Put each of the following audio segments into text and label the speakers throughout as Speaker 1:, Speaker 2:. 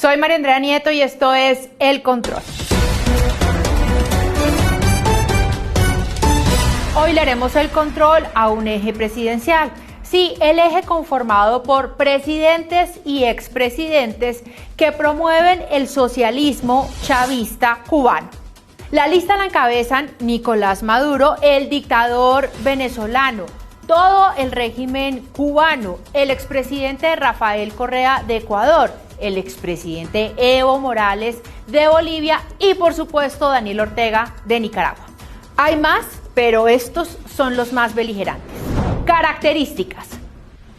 Speaker 1: Soy María Andrea Nieto y esto es El Control. Hoy le haremos el control a un eje presidencial. Sí, el eje conformado por presidentes y expresidentes que promueven el socialismo chavista cubano. La lista la encabezan Nicolás Maduro, el dictador venezolano, todo el régimen cubano, el expresidente Rafael Correa de Ecuador, el expresidente Evo Morales de Bolivia y por supuesto Daniel Ortega de Nicaragua. Hay más, pero estos son los más beligerantes. Características: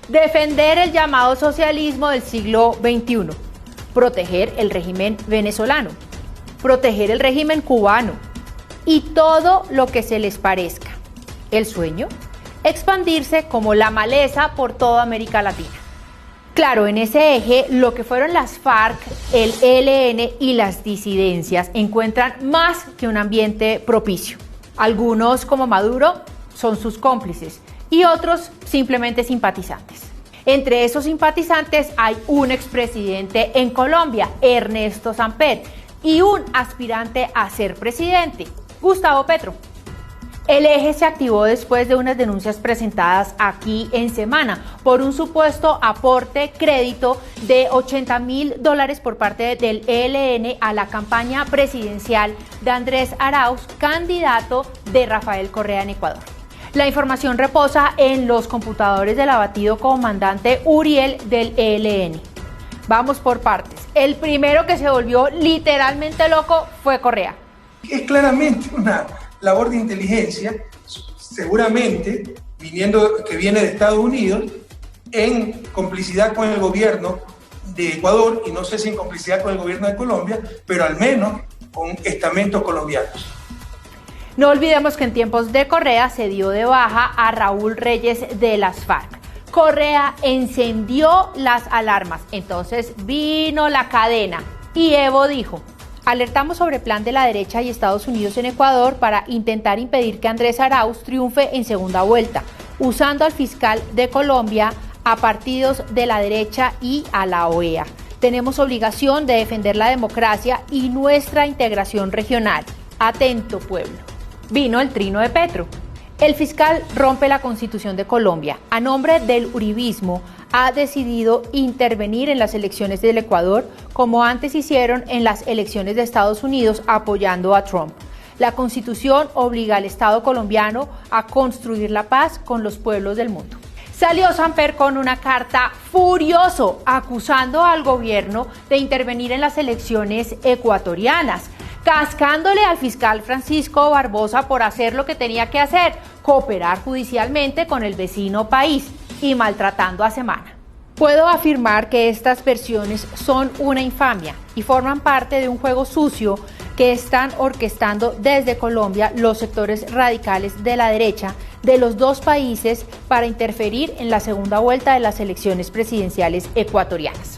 Speaker 1: defender el llamado socialismo del siglo XXI, proteger el régimen venezolano, proteger el régimen cubano y todo lo que se les parezca. El sueño: expandirse como la maleza por toda América Latina. Claro, en ese eje, lo que fueron las FARC, el ELN y las disidencias encuentran más que un ambiente propicio. Algunos, como Maduro, son sus cómplices y otros simplemente simpatizantes. Entre esos simpatizantes hay un expresidente en Colombia, Ernesto Samper, y un aspirante a ser presidente, Gustavo Petro. El eje se activó después de unas denuncias presentadas aquí en Semana por un supuesto aporte crédito de $80.000 por parte del ELN a la campaña presidencial de Andrés Arauz, candidato de Rafael Correa en Ecuador. La información reposa en los computadores del abatido comandante Uriel del ELN. Vamos por partes. El primero que se volvió literalmente loco fue Correa.
Speaker 2: Es claramente una labor de inteligencia, seguramente que viene de Estados Unidos, en complicidad con el gobierno de Ecuador, y no sé si en complicidad con el gobierno de Colombia, pero al menos con estamentos colombianos.
Speaker 1: No olvidemos que en tiempos de Correa se dio de baja a Raúl Reyes de las FARC. Correa encendió las alarmas, entonces vino la cadena y Evo dijo: alertamos sobre plan de la derecha y Estados Unidos en Ecuador para intentar impedir que Andrés Arauz triunfe en segunda vuelta, usando al fiscal de Colombia, a partidos de la derecha y a la OEA. Tenemos obligación de defender la democracia y nuestra integración regional. Atento, pueblo. Vino el trino de Petro. El fiscal rompe la Constitución de Colombia. A nombre del uribismo, ha decidido intervenir en las elecciones del Ecuador, como antes hicieron en las elecciones de Estados Unidos apoyando a Trump. La Constitución obliga al Estado colombiano a construir la paz con los pueblos del mundo. Salió Samper con una carta furioso, acusando al gobierno de intervenir en las elecciones ecuatorianas, cascándole al fiscal Francisco Barbosa por hacer lo que tenía que hacer, cooperar judicialmente con el vecino país, y maltratando a Semana. Puedo afirmar que estas versiones son una infamia y forman parte de un juego sucio que están orquestando desde Colombia los sectores radicales de la derecha de los dos países para interferir en la segunda vuelta de las elecciones presidenciales ecuatorianas.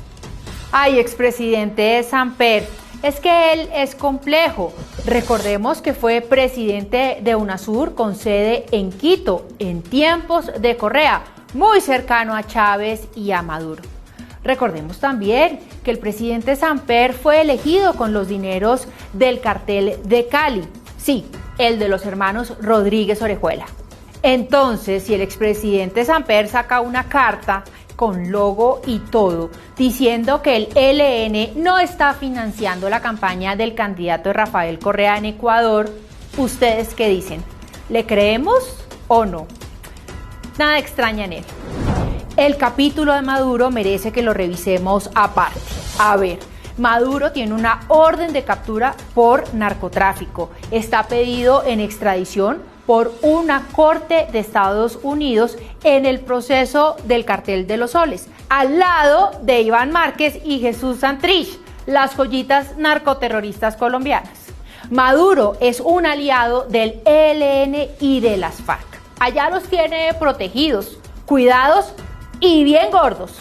Speaker 1: Ay, expresidente Samper, es que él es complejo. Recordemos que fue presidente de UNASUR con sede en Quito en tiempos de Correa, muy cercano a Chávez y a Maduro. Recordemos también que el presidente Samper fue elegido con los dineros del cartel de Cali, sí, el de los hermanos Rodríguez Orejuela. Entonces, si el expresidente Samper saca una carta con logo y todo, diciendo que el ELN no está financiando la campaña del candidato Rafael Correa en Ecuador, ¿ustedes qué dicen? ¿Le creemos o no? Nada extraña en él. El capítulo de Maduro merece que lo revisemos aparte. A ver, Maduro tiene una orden de captura por narcotráfico. Está pedido en extradición por una corte de Estados Unidos en el proceso del cartel de los soles, al lado de Iván Márquez y Jesús Santrich, las joyitas narcoterroristas colombianas. Maduro es un aliado del ELN y de las FARC. Allá los tiene protegidos, cuidados y bien gordos.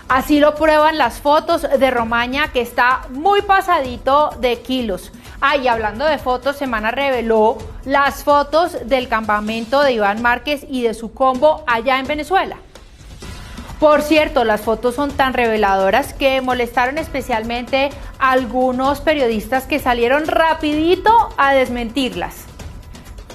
Speaker 1: Así lo prueban las fotos de Romaña, que está muy pasadito de kilos. Y hablando de fotos, Semana reveló las fotos del campamento de Iván Márquez y de su combo allá en Venezuela. Por cierto, las fotos son tan reveladoras que molestaron especialmente a algunos periodistas que salieron rapidito a desmentirlas.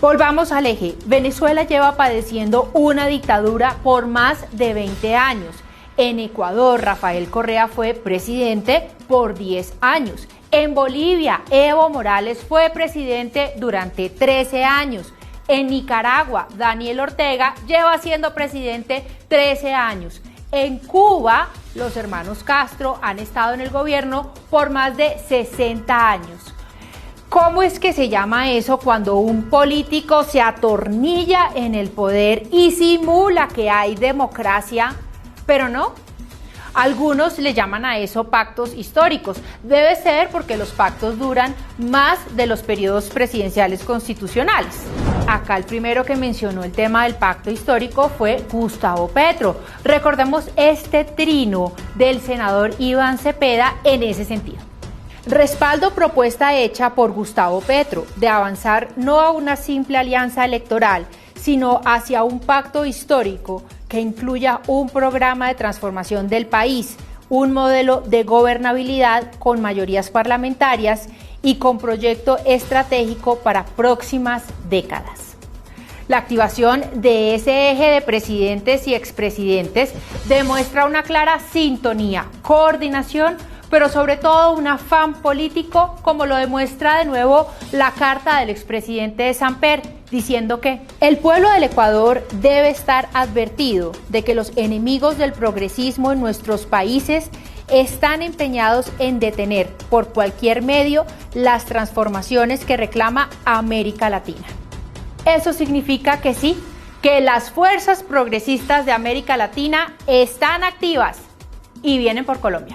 Speaker 1: Volvamos al eje. Venezuela lleva padeciendo una dictadura por más de 20 años. En Ecuador, Rafael Correa fue presidente por 10 años. En Bolivia, Evo Morales fue presidente durante 13 años. En Nicaragua, Daniel Ortega lleva siendo presidente 13 años. En Cuba, los hermanos Castro han estado en el gobierno por más de 60 años. ¿Cómo es que se llama eso cuando un político se atornilla en el poder y simula que hay democracia, pero no? Algunos le llaman a eso pactos históricos. Debe ser porque los pactos duran más de los periodos presidenciales constitucionales. Acá el primero que mencionó el tema del pacto histórico fue Gustavo Petro. Recordemos este trino del senador Iván Cepeda en ese sentido. Respaldo propuesta hecha por Gustavo Petro de avanzar no a una simple alianza electoral, sino hacia un pacto histórico que incluya un programa de transformación del país, un modelo de gobernabilidad con mayorías parlamentarias y con proyecto estratégico para próximas décadas. La activación de ese eje de presidentes y expresidentes demuestra una clara sintonía, coordinación, pero sobre todo un afán político, como lo demuestra de nuevo la carta del expresidente de Samper, diciendo que el pueblo del Ecuador debe estar advertido de que los enemigos del progresismo en nuestros países están empeñados en detener por cualquier medio las transformaciones que reclama América Latina. Eso significa que sí, que las fuerzas progresistas de América Latina están activas y vienen por Colombia.